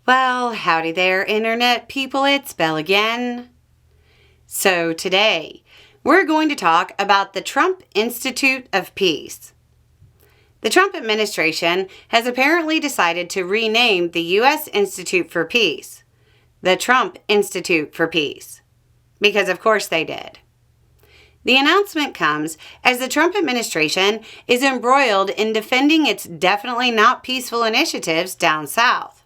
Well, howdy there, Internet people. It's Belle again. So today, we're going to talk about the Trump Institute of Peace. The Trump administration has apparently decided to rename the U.S. Institute for Peace the Trump Institute for Peace, because of course they did. The announcement comes as the Trump administration is embroiled in defending its definitely not peaceful initiatives down south.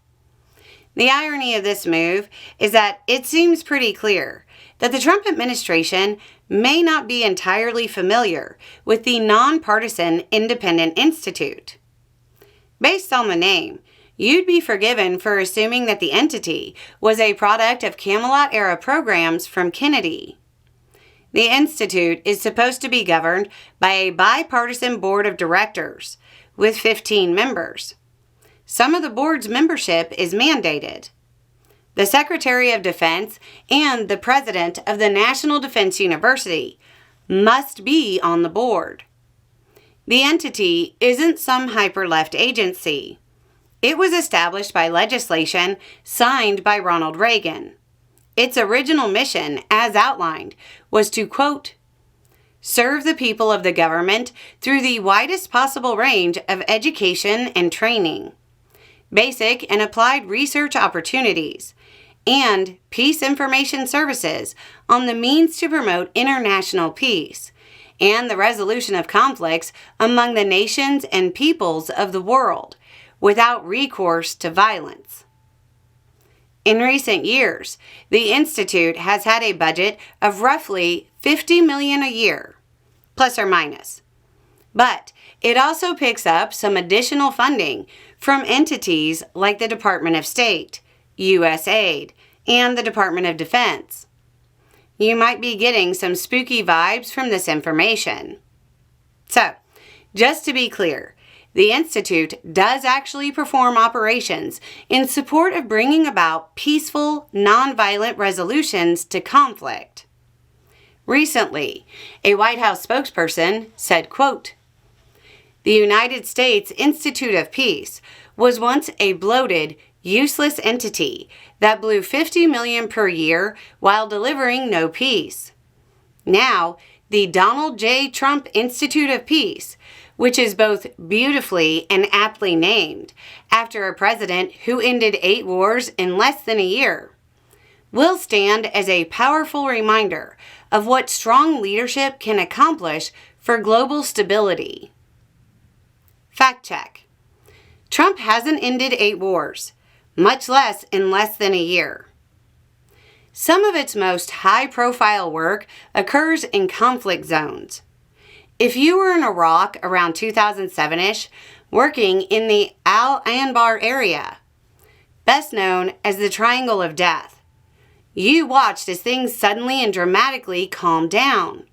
The irony of this move is that it seems pretty clear that the Trump administration may not be entirely familiar with the nonpartisan Independent Institute. Based on the name, you'd be forgiven for assuming that the entity was a product of Camelot-era programs from Kennedy. The Institute is supposed to be governed by a bipartisan board of directors with 15 members. Some of the board's membership is mandated. The Secretary of Defense and the President of the National Defense University must be on the board. The entity isn't some hyper-left agency. It was established by legislation signed by Ronald Reagan. Its original mission, as outlined, was to, quote, serve the people of the government through the widest possible range of education and training, basic and applied research opportunities, and peace information services on the means to promote international peace and the resolution of conflicts among the nations and peoples of the world without recourse to violence. In recent years, the Institute has had a budget of roughly $50 million a year, plus or minus. But it also picks up some additional funding from entities like the Department of State, USAID, and the Department of Defense. You might be getting some spooky vibes from this information. So, just to be clear, the Institute does actually perform operations in support of bringing about peaceful, nonviolent resolutions to conflict. Recently, a White House spokesperson said, quote, the United States Institute of Peace was once a bloated, useless entity that blew $50 million per year while delivering no peace. Now, the Donald J. Trump Institute of Peace, which is both beautifully and aptly named after a president who ended 8 wars in less than a year, will stand as a powerful reminder of what strong leadership can accomplish for global stability. Fact check. Trump hasn't ended 8 wars, much less in less than a year. Some of its most high-profile work occurs in conflict zones. If you were in Iraq around 2007-ish, working in the Al-Anbar area, best known as the Triangle of Death, you watched as things suddenly and dramatically calmed down.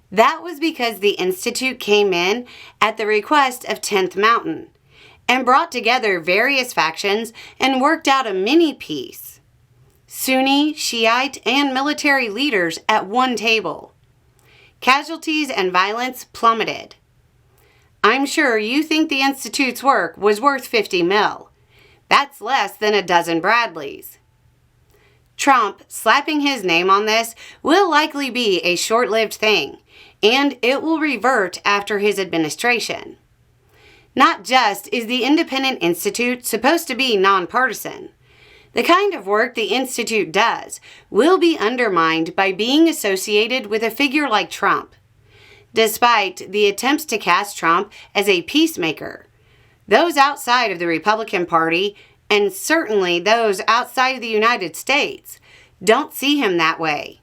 That was because the Institute came in at the request of 10th Mountain and brought together various factions and worked out a mini-peace. Sunni, Shiite, and military leaders at one table. Casualties and violence plummeted. I'm sure you think the Institute's work was worth $50 million. That's less than a dozen Bradleys. Trump slapping his name on this will likely be a short-lived thing, and it will revert after his administration. Not just is the Independent Institute supposed to be nonpartisan, the kind of work the Institute does will be undermined by being associated with a figure like Trump. Despite the attempts to cast Trump as a peacemaker, those outside of the Republican Party, and certainly those outside of the United States, don't see him that way.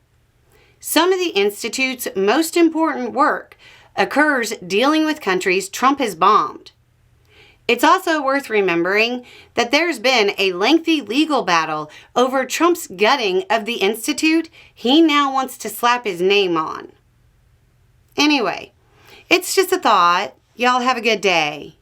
Some of the Institute's most important work occurs dealing with countries Trump has bombed. It's also worth remembering that there's been a lengthy legal battle over Trump's gutting of the Institute he now wants to slap his name on. Anyway, it's just a thought. Y'all have a good day.